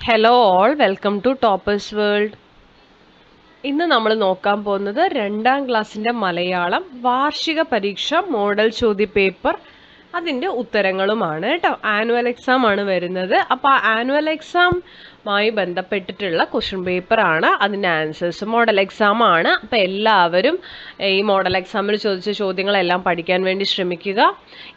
Hello all welcome to Toppers World. ഇന്ന് നമ്മൾ നോക്കാൻ പോകുന്നത് 2ാം ക്ലാസ്സിൻ്റെ മലയാളം വാർഷിക പരീക്ഷ മോഡൽ ചോദ്യപേപ്പർ അതിൻ്റെ ഉത്തരങ്ങളുമാണ് കേട്ടോ. ആനുവൽ എക്സാം ആണ് വരുന്നത്. അപ്പോൾ ആ ആനുവൽ എക്സാമായി ബന്ധപ്പെട്ടിട്ടുള്ള ക്വസ്റ്റ്യൻ പേപ്പറാണ്, അതിൻ്റെ ആൻസേഴ്സ്. മോഡൽ എക്സാം ആണ്. അപ്പോൾ എല്ലാവരും ഈ മോഡൽ എക്സാമിൽ ചോദിച്ച ചോദ്യങ്ങളെല്ലാം പഠിക്കാൻ വേണ്ടി ശ്രമിക്കുക.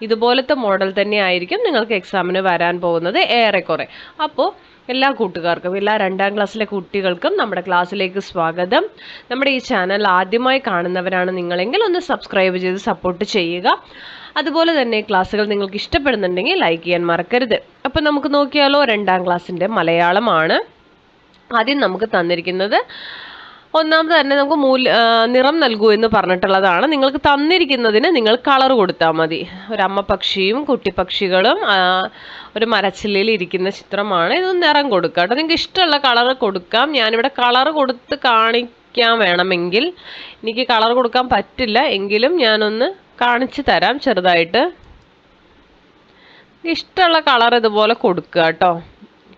ഇതുപോലത്തെ മോഡൽ തന്നെ ആയിരിക്കും നിങ്ങൾക്ക് എക്സാമിന് വരാൻ പോകുന്നത് ഏറെക്കുറെ. അപ്പോൾ എല്ലാ കൂട്ടുകാർക്കും, എല്ലാ 2ാം ക്ലാസ്സിലെ കുട്ടികൾക്കും നമ്മുടെ ക്ലാസ്സിലേക്ക് സ്വാഗതം. നമ്മുടെ ഈ ചാനൽ ആദ്യമായി കാണുന്നവരാണ് നിങ്ങളെങ്കിൽ ഒന്ന് സബ്സ്ക്രൈബ് ചെയ്ത് സപ്പോർട്ട് ചെയ്യുക. അതുപോലെ തന്നെ ക്ലാസ്സുകൾ നിങ്ങൾക്ക് ഇഷ്ടപ്പെടുന്നുണ്ടെങ്കിൽ ലൈക്ക് ചെയ്യാൻ മറക്കരുത്. അപ്പം നമുക്ക് നോക്കിയാലോ, 2ാം ക്ലാസ്സിൻ്റെ മലയാളമാണ്. ആദ്യം നമുക്ക് തന്നിരിക്കുന്നത് ഒന്നാമത് തന്നെ നമുക്ക് നിറം നൽകൂ എന്ന് പറഞ്ഞിട്ടുള്ളതാണ്. നിങ്ങൾക്ക് തന്നിരിക്കുന്നതിന് നിങ്ങൾ കളർ കൊടുത്താൽ മതി. ഒരു അമ്മ പക്ഷിയും കുട്ടിപ്പക്ഷികളും ഒരു മരച്ചില്ലയിൽ ഇരിക്കുന്ന ചിത്രമാണ്. ഇത് നിറം കൊടുക്കുക കേട്ടോ. നിങ്ങൾക്ക് ഇഷ്ടമുള്ള കളർ കൊടുക്കാം. ഞാനിവിടെ കളർ കൊടുത്ത് കാണിക്കാൻ വേണമെങ്കിൽ, എനിക്ക് കളർ കൊടുക്കാൻ പറ്റില്ല എങ്കിലും ഞാനൊന്ന് കാണിച്ചു തരാം ചെറുതായിട്ട്. ഇഷ്ടമുള്ള കളർ ഇതുപോലെ കൊടുക്കുക കേട്ടോ.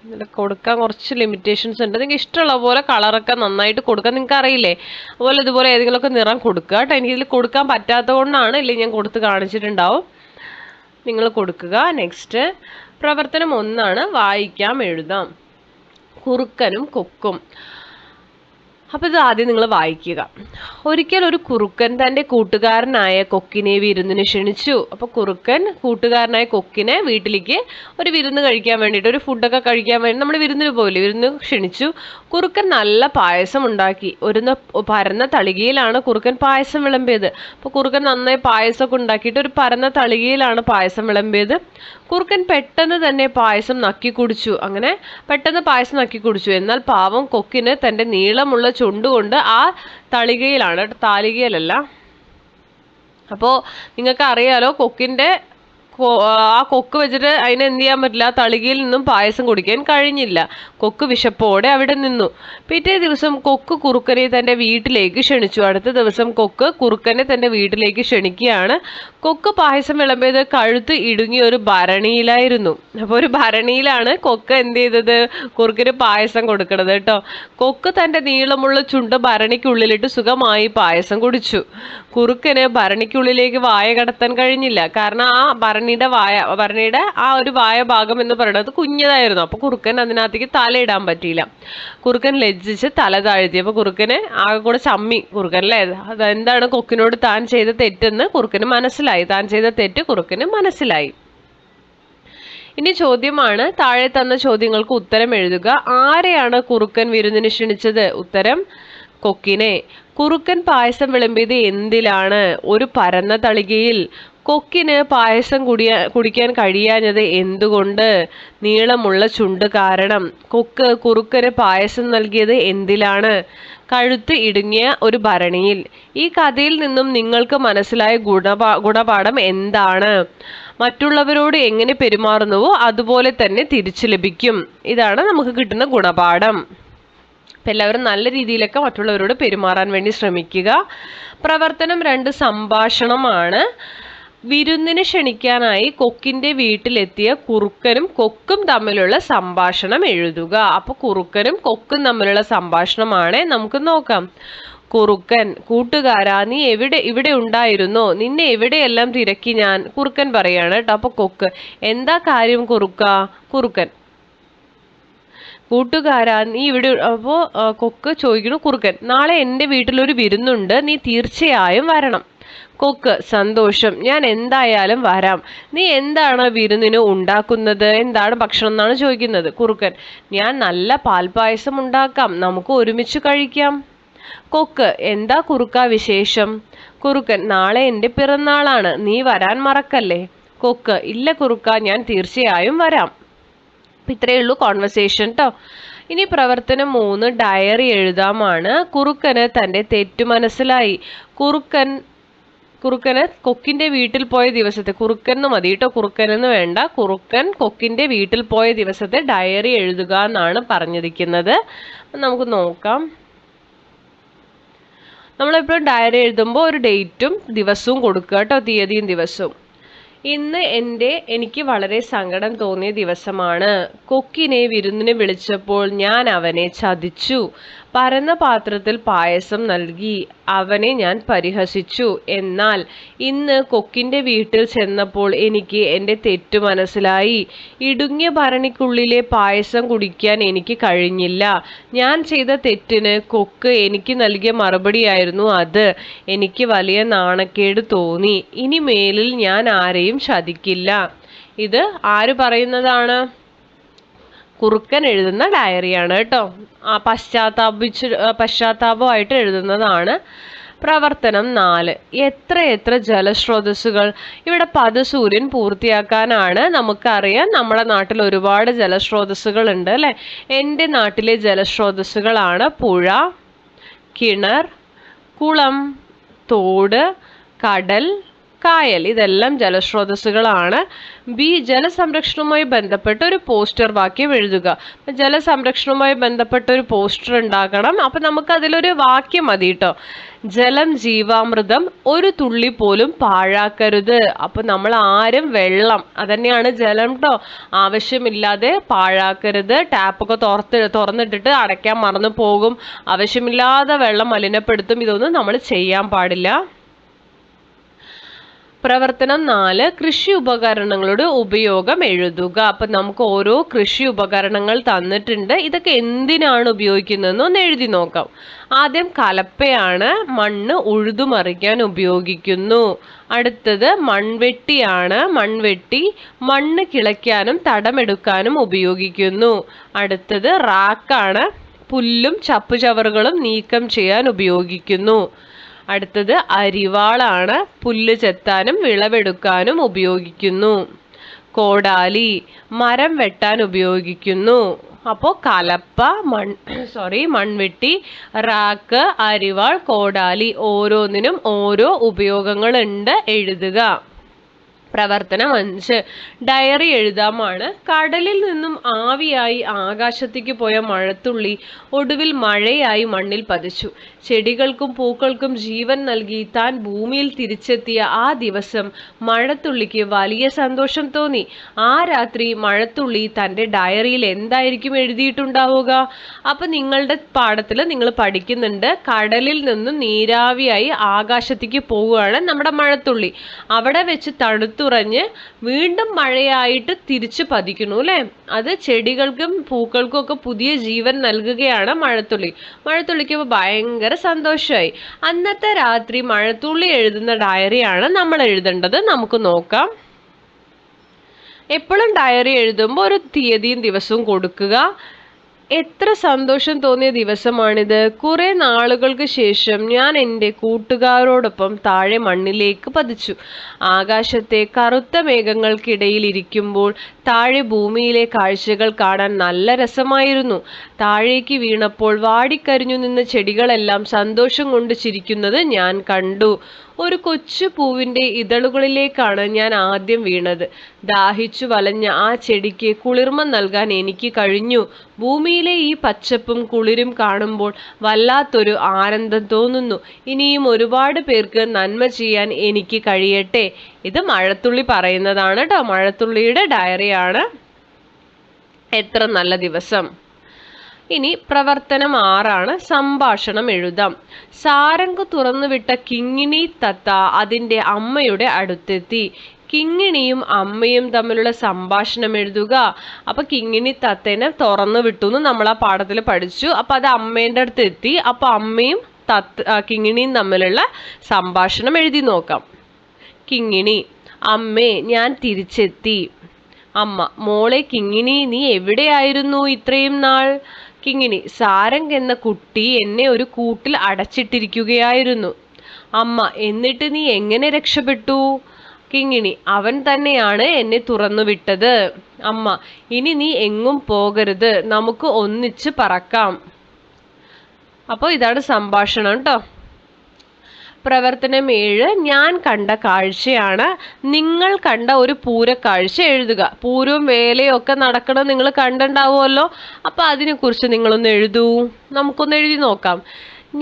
ഇതിൽ കൊടുക്കാൻ കുറച്ച് ലിമിറ്റേഷൻസ് ഉണ്ട്. നിങ്ങൾക്ക് ഇഷ്ടമുള്ള പോലെ കളറൊക്കെ നന്നായിട്ട് കൊടുക്കാം. നിങ്ങൾക്ക് അറിയില്ലേ, അതുപോലെ ഇതുപോലെ ഏതെങ്കിലുമൊക്കെ നിറം കൊടുക്കുക കേട്ടോ. എനിക്കിതിൽ കൊടുക്കാൻ പറ്റാത്തത് കൊണ്ടാണ്, ഇല്ലെങ്കിൽ ഞാൻ കൊടുത്ത് കാണിച്ചിട്ടുണ്ടാവും. നിങ്ങൾ കൊടുക്കുക. നെക്സ്റ്റ് പ്രവർത്തനം 1 വായിക്കാം എഴുതാം. കുറുക്കനും കൊക്കും. അപ്പോൾ ഇത് ആദ്യം നിങ്ങൾ വായിക്കുക. ഒരിക്കൽ ഒരു കുറുക്കൻ തൻ്റെ കൂട്ടുകാരനായ കൊക്കിനെ വിരുന്നിന് ക്ഷണിച്ചു. അപ്പോൾ കുറുക്കൻ കൂട്ടുകാരനായ കൊക്കിനെ വീട്ടിലേക്ക് ഒരു വിരുന്ന് കഴിക്കാൻ വേണ്ടിയിട്ട്, ഒരു ഫുഡൊക്കെ കഴിക്കാൻ വേണ്ടി നമ്മൾ വിരുന്നിന് പോയില്ലേ, വിരുന്ന് ക്ഷണിച്ചു. കുറുക്കൻ നല്ല പായസം ഉണ്ടാക്കി. ഒരു പരന്ന തളികയിലാണ് കുറുക്കൻ പായസം വിളമ്പിയത്. അപ്പോൾ കുറുക്കൻ നന്നായി പായസമൊക്കെ ഉണ്ടാക്കിയിട്ട് ഒരു പരന്ന തളികയിലാണ് പായസം വിളമ്പിയത്. കുറുക്കൻ പെട്ടെന്ന് തന്നെ പായസം നക്കി കുടിച്ചു. അങ്ങനെ പെട്ടെന്ന് പായസം നക്കി കുടിച്ചു. എന്നാൽ പാവം കൊക്കിന് തൻ്റെ നീളമുള്ള ചുണ്ടുകൊണ്ട് ആ തളികയിലാണ്, താലികയിലല്ല. അപ്പോൾ നിങ്ങൾക്ക് അറിയാലോ, ആ കൊക്ക് വെച്ചിട്ട് അതിനെ എന്ത് ചെയ്യാൻ പറ്റില്ല, ആ തളികയിൽ നിന്നും പായസം കുടിക്കാൻ കഴിഞ്ഞില്ല. കൊക്ക് വിശപ്പോടെ അവിടെ നിന്നു. പിറ്റേ ദിവസം കൊക്ക് കുറുക്കനെ തൻ്റെ വീട്ടിലേക്ക് ക്ഷണിച്ചു. അടുത്ത ദിവസം കൊക്ക് കുറുക്കനെ തൻ്റെ വീട്ടിലേക്ക് ക്ഷണിക്കുകയാണ്. കൊക്ക് പായസം വിളമ്പിയത് കഴുത്ത് ഇടുങ്ങിയ ഒരു ഭരണിയിലായിരുന്നു. അപ്പോൾ ഒരു ഭരണിയിലാണ് കൊക്ക് എന്ത് ചെയ്തത്, കുറുക്കന് പായസം കൊടുക്കണത് കേട്ടോ. കൊക്ക് തൻ്റെ നീളമുള്ള ചുണ്ട് ഭരണിക്കുള്ളിലിട്ട് സുഖമായി പായസം കുടിച്ചു. കുറുക്കന് ഭരണിക്കുള്ളിലേക്ക് വായ കടത്താൻ കഴിഞ്ഞില്ല. കാരണം ആ ഭരണിയുടെ ആ ഒരു വായ ഭാഗം എന്ന് പറയുന്നത് കുഞ്ഞതായിരുന്നു. അപ്പൊ കുറുക്കൻ അതിനകത്തേക്ക് തലയിടാൻ പറ്റിയില്ല. കുറുക്കൻ ലജ്ജിച്ച് തല താഴ്ത്തി. അപ്പൊ കുറുക്കന് ആകെ കൂടെ ചമ്മി. കുറുക്കൻ അല്ലേ, അതെന്താണ് കൊക്കിനോട് താൻ ചെയ്ത തെറ്റെന്ന് കുറുക്കന് മനസ്സിലായി. താൻ ചെയ്ത തെറ്റ് കുറുക്കന് മനസ്സിലായി. ഇനി ചോദ്യമാണ്. താഴെ തന്ന ചോദ്യങ്ങൾക്ക് ഉത്തരം എഴുതുക. ആരെയാണ് കുറുക്കൻ വിരുന്നിന് ക്ഷണിച്ചത്? ഉത്തരം കൊക്കിനെ. കുറുക്കൻ പായസം വിളമ്പിയത് എന്തിലാണ്? ഒരു പരന്ന തളികയിൽ. കൊക്കിന് പായസം കുടിക്കാൻ കഴിയാഞ്ഞത് എന്തുകൊണ്ട്? നീളമുള്ള ചുണ്ട് കാരണം. കൊക്ക് കുറുക്കന് പായസം നൽകിയത് എന്തിലാണ്? കഴുത്ത് ഇടുങ്ങിയ ഒരു ഭരണിയിൽ. ഈ കഥയിൽ നിന്നും നിങ്ങൾക്ക് മനസ്സിലായ ഗുണപാഠം എന്താണ്? മറ്റുള്ളവരോട് എങ്ങനെ പെരുമാറുന്നുവോ അതുപോലെ തന്നെ തിരിച്ചു ലഭിക്കും. ഇതാണ് നമുക്ക് കിട്ടുന്ന ഗുണപാഠം. അപ്പം എല്ലാവരും നല്ല രീതിയിലൊക്കെ മറ്റുള്ളവരോട് പെരുമാറാൻ വേണ്ടി ശ്രമിക്കുക. പ്രവർത്തനം 2 സംഭാഷണമാണ്. വിരുന്നിന് ക്ഷണിക്കാനായി കൊക്കിന്റെ വീട്ടിലെത്തിയ കുറുക്കനും കൊക്കും തമ്മിലുള്ള സംഭാഷണം എഴുതുക. അപ്പൊ കുറുക്കനും കൊക്കും തമ്മിലുള്ള സംഭാഷണമാണ് നമുക്ക് നോക്കാം. കുറുക്കൻ: കൂട്ടുകാരാ, നീ ഇവിടെ ഉണ്ടായിരുന്നോ? നിന്നെ എവിടെയെല്ലാം തിരക്കി ഞാൻ. കുറുക്കൻ പറയാണ് കേട്ടോ. അപ്പൊ കൊക്ക്: എന്താ കാര്യം കുറുക്ക? കുറുക്കൻ: കൂട്ടുകാരാ, നീ ഇവിടെ. അപ്പോൾ കൊക്ക് ചോദിക്കുന്നു കുറുക്കൻ: നാളെ എൻ്റെ വീട്ടിലൊരു വിരുന്നുണ്ട്, നീ തീർച്ചയായും വരണം. കൊക്ക്: സന്തോഷം, ഞാൻ എന്തായാലും വരാം. നീ എന്താണ് വിരുന്നിന് ഉണ്ടാക്കുന്നത്? എന്താണ് ഭക്ഷണം എന്നാണ് ചോദിക്കുന്നത്. കുറുക്കൻ: ഞാൻ നല്ല പാൽപ്പായസം ഉണ്ടാക്കാം, നമുക്ക് ഒരുമിച്ച് കഴിക്കാം. കൊക്ക്: എന്താ കുറുക്ക വിശേഷം? കുറുക്കൻ: നാളെ എൻ്റെ പിറന്നാളാണ്, നീ വരാൻ മറക്കല്ലേ. കൊക്ക്: ഇല്ല കുറുക്ക, ഞാൻ തീർച്ചയായും വരാം. ഇത്രയേ ഉള്ളൂ കോൺവെർസേഷൻ കേട്ടോ. ഇനി പ്രവർത്തനം 3 ഡയറി എഴുതാമാണ്. കുറുക്കന് തൻ്റെ തെറ്റു മനസ്സിലായി. കുറുക്കന് കൊക്കിന്റെ വീട്ടിൽ പോയ ദിവസത്തെ, കുറുക്കന് മതി കേട്ടോ, കുറുക്കനെന്ന് വേണ്ട. കുറുക്കൻ കൊക്കിന്റെ വീട്ടിൽ പോയ ദിവസത്തെ ഡയറി എഴുതുക എന്നാണ് പറഞ്ഞിരിക്കുന്നത്. നമുക്ക് നോക്കാം. നമ്മളെപ്പോഴും ഡയറി എഴുതുമ്പോൾ ഒരു ഡേറ്റും ദിവസവും കൊടുക്കുക കേട്ടോ, തീയതിയും ദിവസവും. ഇന്ന് എനിക്ക് വളരെ സങ്കടം തോന്നിയ ദിവസമാണ്. കൊക്കിനെ വിരുന്നിന് വിളിച്ചപ്പോൾ ഞാൻ അവനെ ചതിച്ചു. പരന്ന പാത്രത്തിൽ പായസം നൽകി അവനെ ഞാൻ പരിഹസിച്ചു. എന്നാൽ ഇന്ന് കൊക്കിന്റെ വീട്ടിൽ ചെന്നപ്പോൾ എനിക്ക് എൻ്റെ തെറ്റു മനസ്സിലായി. ഇടുങ്ങിയ ഭരണിക്കുള്ളിലെ പായസം കുടിക്കാൻ എനിക്ക് കഴിഞ്ഞില്ല. ഞാൻ ചെയ്ത തെറ്റിന് കൊക്ക് എനിക്ക് നൽകിയ മറുപടിയായിരുന്നു അത്. എനിക്ക് വലിയ നാണക്കേട് തോന്നി. ഇനി മേലിൽ ഞാൻ ആരെയും ചതിക്കില്ല. ഇത് ആര് പറയുന്നതാണ്? കുറുക്കൻ എഴുതുന്ന ഡയറിയാണ് കേട്ടോ. പശ്ചാത്താപമായിട്ട് എഴുതുന്നതാണ്. പ്രവർത്തനം 4. എത്ര ജലസ്രോതസ്സുകൾ. ഇവിടെ പദസൂര്യൻ പൂർത്തിയാക്കാനാണ്. നമുക്കറിയാം നമ്മുടെ നാട്ടിൽ ഒരുപാട് ജലസ്രോതസ്സുകൾ ഉണ്ട് അല്ലെ. എൻ്റെ നാട്ടിലെ ജലസ്രോതസ്സുകളാണ് പുഴ, കിണർ, കുളം, തോട്, കടൽ, കായൽ. ഇതെല്ലാം ജലസ്രോതസ്സുകളാണ്. ബി. ജലസംരക്ഷണവുമായി ബന്ധപ്പെട്ട ഒരു പോസ്റ്റർ വാക്യം എഴുതുക. ജലസംരക്ഷണവുമായി ബന്ധപ്പെട്ട ഒരു പോസ്റ്റർ ഉണ്ടാക്കണം. അപ്പൊ നമുക്ക് അതിലൊരു വാക്യം മതി കേട്ടോ. ജലം ജീവാമൃതം, ഒരു തുള്ളി പോലും പാഴാക്കരുത്. അപ്പൊ നമ്മൾ ആരും വെള്ളം, അതന്നെയാണ് ജലം കേട്ടോ, ആവശ്യമില്ലാതെ പാഴാക്കരുത്. ടാപ്പൊക്കെ തുറന്നിട്ടിട്ട് അടയ്ക്കാൻ മറന്നു പോകും. ആവശ്യമില്ലാതെ വെള്ളം മലിനപ്പെടുത്തും. ഇതൊന്നും നമ്മൾ ചെയ്യാൻ പാടില്ല. പ്രവർത്തനം 4. കൃഷി ഉപകരണങ്ങളുടെ ഉപയോഗം എഴുതുക. അപ്പൊ നമുക്ക് ഓരോ കൃഷി ഉപകരണങ്ങൾ തന്നിട്ടുണ്ട്. ഇതൊക്കെ എന്തിനാണ് ഉപയോഗിക്കുന്നതെന്ന് ഒന്ന് എഴുതി നോക്കാം. ആദ്യം കലപ്പയാണ്, മണ്ണ് ഉഴുതുമറിക്കാൻ ഉപയോഗിക്കുന്നു. അടുത്തത് മൺവെട്ടിയാണ്, മൺവെട്ടി മണ്ണ് കിളയ്ക്കാനും തടമെടുക്കാനും ഉപയോഗിക്കുന്നു. അടുത്തത് റാക്കാണ്, പുല്ലും ചപ്പുചവറുകളും നീക്കം ചെയ്യാൻ ഉപയോഗിക്കുന്നു. അടുത്തത് അരിവാളാണ്, പുല്ല് ചെത്താനും വിളവെടുക്കാനും ഉപയോഗിക്കുന്നു. കോടാലി മരം വെട്ടാൻ ഉപയോഗിക്കുന്നു. അപ്പോൾ കലപ്പ, മൺവെട്ടി, റാക്ക്, അരിവാൾ, കോടാലി ഓരോന്നിനും ഓരോ ഉപയോഗങ്ങളുണ്ട്. എഴുതുക. പ്രവർത്തനം 5. ഡയറി എഴുതാമാണ്. കടലിൽ നിന്നും ആവിയായി ആകാശത്തേക്ക് പോയ മഴത്തുള്ളി ഒടുവിൽ മഴയായി മണ്ണിൽ പതിച്ചു. ചെടികൾക്കും പൂക്കൾക്കും ജീവൻ നൽകി താൻ ഭൂമിയിൽ തിരിച്ചെത്തിയ ആ ദിവസം മഴത്തുള്ളിക്ക് വലിയ സന്തോഷം തോന്നി. ആ രാത്രി മഴത്തുള്ളി തൻ്റെ ഡയറിയിൽ എന്തായിരിക്കും എഴുതിയിട്ടുണ്ടാവുക? അപ്പൊ നിങ്ങളുടെ പാഠത്തിൽ നിങ്ങൾ പഠിക്കുന്നുണ്ട്, കടലിൽ നിന്നും നീരാവിയായി ആകാശത്തേക്ക് പോവുകയാണ് നമ്മുടെ മഴത്തുള്ളി. അവിടെ വെച്ച് തണുത്തുറഞ്ഞ് വീണ്ടും മഴയായിട്ട് തിരിച്ചു പതിക്കുന്നു അല്ലെ. അത് ചെടികൾക്കും പൂക്കൾക്കും ഒക്കെ പുതിയ ജീവൻ നൽകുകയാണ് മഴത്തുള്ളി. മഴത്തുള്ളിക്ക് ഭയങ്കര സന്തോഷമായി. അന്നത്തെ രാത്രി മഴത്തുള്ളി എഴുതുന്ന ഡയറിയാണ് നമ്മൾ എഴുതേണ്ടത്. നമുക്ക് നോക്കാം. എപ്പോഴും ഡയറി എഴുതുമ്പോൾ ഒരു തീയതിയും ദിവസവും കൊടുക്കുക. എത്ര സന്തോഷം തോന്നിയ ദിവസമാണിത്. കുറെ നാളുകൾക്ക് ശേഷം ഞാൻ എൻ്റെ കൂട്ടുകാരോടൊപ്പം താഴെ മണ്ണിലേക്ക് പതിച്ചു. ആകാശത്തെ കറുത്ത മേഘങ്ങൾക്കിടയിൽ ഇരിക്കുമ്പോൾ താഴെ ഭൂമിയിലെ കാഴ്ചകൾ കാണാൻ നല്ല രസമായിരുന്നു. താഴേക്ക് വീണപ്പോൾ വാടിക്കരിഞ്ഞു നിന്ന ചെടികളെല്ലാം സന്തോഷം കൊണ്ട് ചിരിക്കുന്നത് ഞാൻ കണ്ടു. ഒരു കൊച്ചു പൂവിൻ്റെ ഇതളുകളിലേക്കാണ് ഞാൻ ആദ്യം വീണത്. ദാഹിച്ചു വലഞ്ഞ ആ ചെടിക്ക് കുളിർമ നൽകാൻ എനിക്ക് കഴിഞ്ഞു. ഭൂമിയിലെ ഈ പച്ചപ്പും കുളിരും കാണുമ്പോൾ വല്ലാത്തൊരു ആനന്ദം തോന്നുന്നു. ഇനിയും ഒരുപാട് പേർക്ക് നന്മ ചെയ്യാൻ എനിക്ക് കഴിയട്ടെ. ഇത് മഴത്തുള്ളി പറയുന്നതാണ് കേട്ടോ. മഴത്തുള്ളിയുടെ ഡയറിയാണ്. എത്ര നല്ല ദിവസം. ഇനി പ്രവർത്തനം 6. സംഭാഷണം എഴുതാം. സാരംഗ് തുറന്നുവിട്ട കിങ്ങിണി തത്ത അതിൻ്റെ അമ്മയുടെ അടുത്തെത്തി. കിങ്ങിണിയും അമ്മയും തമ്മിലുള്ള സംഭാഷണം എഴുതുക. അപ്പൊ കിങ്ങിണി തത്തേനെ തുറന്നു വിട്ടു എന്ന് നമ്മൾ ആ പാഠത്തിൽ പഠിച്ചു. അപ്പൊ അത് അമ്മേൻ്റെ അടുത്ത് എത്തി. അപ്പൊ അമ്മയും കിങ്ങിണിയും തമ്മിലുള്ള സംഭാഷണം എഴുതി നോക്കാം. കിങ്ങിണി: അമ്മേ, ഞാൻ തിരിച്ചെത്തി. അമ്മ: മോളെ കിങ്ങിണി, നീ എവിടെയായിരുന്നു ഇത്രയും നാൾ? കിങ്ങിണി: സാരംഗ് എന്ന കുട്ടി എന്നെ ഒരു കൂട്ടിൽ അടച്ചിട്ടിരിക്കുകയായിരുന്നു. അമ്മ: എന്നിട്ട് നീ എങ്ങനെ രക്ഷപ്പെട്ടു? കിങ്ങിണി: അവൻ തന്നെയാണ് എന്നെ തുറന്നു വിട്ടത്. അമ്മ: ഇനി നീ എങ്ങും പോകരുത്, നമുക്ക് ഒന്നിച്ച് പറക്കാം. അപ്പോൾ ഇതാണ് സംഭാഷണം കേട്ടോ. പ്രവർത്തനം 7. ഞാൻ കണ്ട കാഴ്ചയാണ്. നിങ്ങൾ കണ്ട ഒരു പൂരക്കാഴ്ച എഴുതുക. പൂരവും വേലയും ഒക്കെ നടക്കണം നിങ്ങൾ കണ്ടിട്ടുണ്ടാവുമല്ലോ. അപ്പൊ അതിനെക്കുറിച്ച് നിങ്ങളൊന്ന് എഴുതൂ. നമുക്കൊന്ന് എഴുതി നോക്കാം.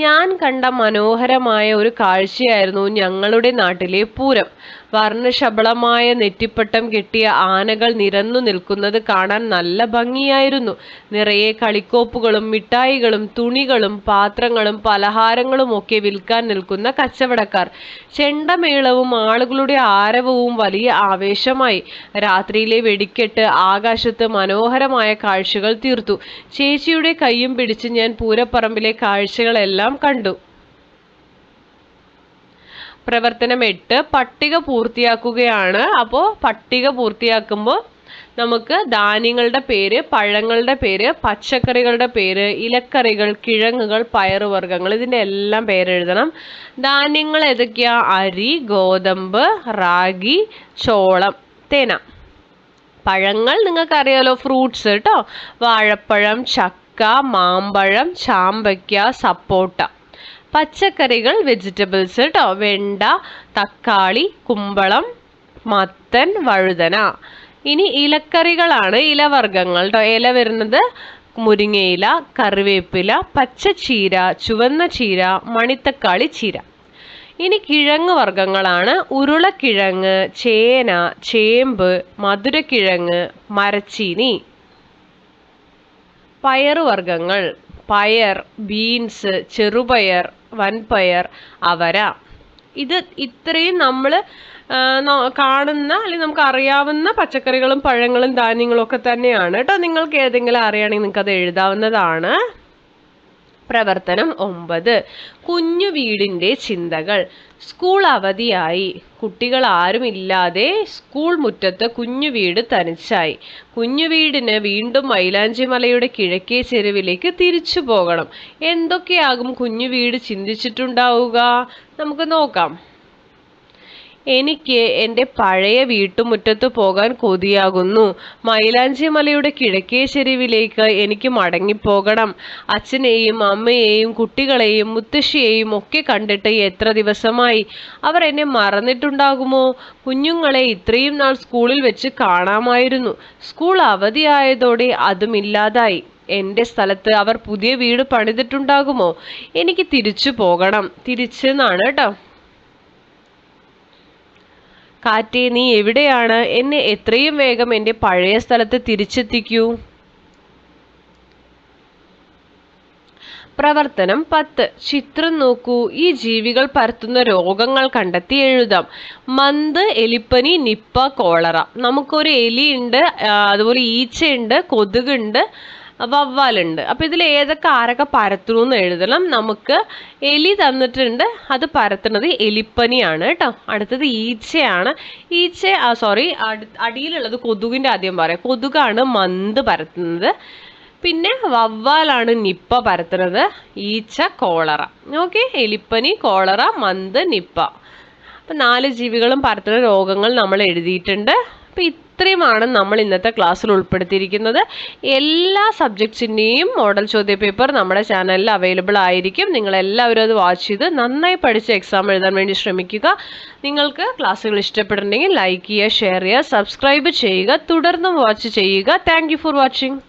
ഞാൻ കണ്ട മനോഹരമായ ഒരു കാഴ്ചയായിരുന്നു ഞങ്ങളുടെ നാട്ടിലെ പൂരം. വർണ്ണശബളമായ നെറ്റിപ്പട്ടം കെട്ടിയ ആനകൾ നിരന്നു നിൽക്കുന്നത് കാണാൻ നല്ല ഭംഗിയായിരുന്നു. നിറയെ കളിക്കോപ്പുകളും മിഠായികളും തുണികളും പാത്രങ്ങളും പലഹാരങ്ങളും ഒക്കെ വിൽക്കാൻ നിൽക്കുന്ന കച്ചവടക്കാർ. ചെണ്ടമേളവും ആളുകളുടെ ആരവവും വലിയ ആവേശമായി. രാത്രിയിലെ വെടിക്കെട്ട് ആകാശത്ത് മനോഹരമായ കാഴ്ചകൾ തീർത്തു. ചേച്ചിയുടെ കൈയും പിടിച്ച് ഞാൻ പൂരപ്പറമ്പിലെ കാഴ്ചകളെല്ലാം കണ്ടു. പ്രവർത്തനം 8 പട്ടിക പൂർത്തിയാക്കുകയാണ്. അപ്പോൾ പട്ടിക പൂർത്തിയാക്കുമ്പോൾ നമുക്ക് ധാന്യങ്ങളുടെ പേര്, പഴങ്ങളുടെ പേര്, പച്ചക്കറികളുടെ പേര്, ഇലക്കറികൾ, കിഴങ്ങുകൾ, പയറുവർഗ്ഗങ്ങൾ, ഇതിൻ്റെ എല്ലാം പേരെഴുതണം. ധാന്യങ്ങൾ ഏതൊക്കെയാ? അരി, ഗോതമ്പ്, റാഗി, ചോളം, തേന. പഴങ്ങൾ നിങ്ങൾക്കറിയാലോ, ഫ്രൂട്ട്സ് കേട്ടോ. വാഴപ്പഴം, ചക്ക, മാമ്പഴം, ചാമ്പയ്ക്ക, സപ്പോട്ട. പച്ചക്കറികൾ വെജിറ്റബിൾസ് കേട്ടോ. വെണ്ട, തക്കാളി, കുമ്പളം, മത്തൻ, വഴുതന. ഇനി ഇലക്കറികളാണ് ഇലവർഗ്ഗങ്ങൾ കേട്ടോ. ഇല വരുന്നത് മുരിങ്ങയില, കറിവേപ്പില, പച്ചച്ചീര, ചുവന്ന ചീര, മണിത്തക്കാളി ചീര. ഇനി കിഴങ്ങ് വർഗ്ഗങ്ങളാണ് ഉരുളക്കിഴങ്ങ്, ചേന, ചേമ്പ്, മധുരക്കിഴങ്ങ്, മരച്ചീനി. പയറുവർഗ്ഗങ്ങൾ പയർ, ബീൻസ്, ചെറുപയർ, വൻപയർ, അവര. ഇത്രയും നമ്മൾ കാണുന്ന അല്ലെങ്കിൽ നമുക്ക് അറിയാവുന്ന പച്ചക്കറികളും പഴങ്ങളും ധാന്യങ്ങളും ഒക്കെ തന്നെയാണ് കേട്ടോ. നിങ്ങൾക്ക് ഏതെങ്കിലും അറിയുകയാണെങ്കിൽ നിങ്ങൾക്ക് അത് എഴുതാവുന്നതാണ്. പ്രവർത്തനം 9 കുഞ്ഞു വീടിൻ്റെ ചിന്തകൾ. സ്കൂൾ അവധിയായി. കുട്ടികൾ ആരുമില്ലാതെ സ്കൂൾ മുറ്റത്ത് കുഞ്ഞു വീട് തനിച്ചായി. കുഞ്ഞു വീടിന് വീണ്ടും മൈലാഞ്ചി മലയുടെ കിഴക്കേ ചെരുവിലേക്ക് തിരിച്ചു പോകണം. എന്തൊക്കെയാകും കുഞ്ഞു വീട് ചിന്തിച്ചിട്ടുണ്ടാവുക? നമുക്ക് നോക്കാം. എനിക്ക് എൻ്റെ പഴയ വീട്ടുമുറ്റത്ത് പോകാൻ കൊതിയാകുന്നു. മൈലാഞ്ചി മലയുടെ കിഴക്കേ ചെരുവിലേക്ക് എനിക്ക് മടങ്ങിപ്പോകണം. അച്ഛനെയും അമ്മയെയും കുട്ടികളെയും മുത്തശ്ശിയെയും ഒക്കെ കണ്ടിട്ട് എത്ര ദിവസമായി. അവർ എന്നെ മറന്നിട്ടുണ്ടാകുമോ? കുഞ്ഞുങ്ങളെ ഇത്രയും നാൾ സ്കൂളിൽ വെച്ച് കാണാമായിരുന്നു. സ്കൂൾ അവധിയായതോടെ അതുമില്ലാതായി. എൻ്റെ സ്ഥലത്ത് അവർ പുതിയ വീട് പണിതിട്ടുണ്ടാകുമോ? എനിക്ക് തിരിച്ചു പോകണം. തിരിച്ചെന്നാണ് കേട്ടോ. കാറ്റേ, നീ എവിടെയാണ്? എന്നെ എത്രയും വേഗം എൻ്റെ പഴയ സ്ഥലത്ത് തിരിച്ചെത്തിക്കൂ. പ്രവർത്തനം 10 ചിത്രം നോക്കൂ. ഈ ജീവികൾ പരത്തുന്ന രോഗങ്ങൾ കണ്ടെത്തി എഴുതാം. മന്ത്, എലിപ്പനി, നിപ്പ, കോളറ. നമുക്കൊരു എലിയുണ്ട്, അതുപോലെ ഈച്ചയുണ്ട്, കൊതുകുണ്ട്, വവ്വാലുണ്ട്. അപ്പോൾ ഇതിൽ ആരൊക്കെ പരത്തുന്നു എന്ന് എഴുതണം. നമുക്ക് എലി തന്നിട്ടുണ്ട്, അത് പരത്തുന്നത് എലിപ്പനിയാണ് കേട്ടോ. അടുത്തത് ഈച്ചയാണ്. അടിയിലുള്ളത് കൊതുകിൻ്റെ ആദ്യം പറയാം. കൊതുകാണ് മന്ത് പരത്തുന്നത്. പിന്നെ വവ്വാലാണ് നിപ്പ പരത്തുന്നത്. ഈച്ച, കോളറ. ഓക്കെ, എലിപ്പനി, കോളറ, മന്ത്, നിപ്പ. അപ്പം 4 ജീവികളും പരത്തുന്ന രോഗങ്ങൾ നമ്മൾ എഴുതിയിട്ടുണ്ട്. അപ്പം ഇത്രയുമാണ് നമ്മൾ ഇന്നത്തെ ക്ലാസ്സിൽ ഉൾപ്പെടുത്തിയിരിക്കുന്നത്. എല്ലാ സബ്ജക്ട്സിൻ്റെയും മോഡൽ ചോദ്യ പേപ്പർ നമ്മുടെ ചാനലിൽ അവൈലബിൾ ആയിരിക്കും. നിങ്ങളെല്ലാവരും അത് വാച്ച് ചെയ്ത് നന്നായി പഠിച്ച് എക്സാം എഴുതാൻ വേണ്ടി ശ്രമിക്കുക. നിങ്ങൾക്ക് ക്ലാസ്സുകൾ ഇഷ്ടപ്പെടുന്നുണ്ടെങ്കിൽ ലൈക്ക് ചെയ്യുക, ഷെയർ ചെയ്യുക, സബ്സ്ക്രൈബ് ചെയ്യുക, തുടർന്നും വാച്ച് ചെയ്യുക. Thank you for watching.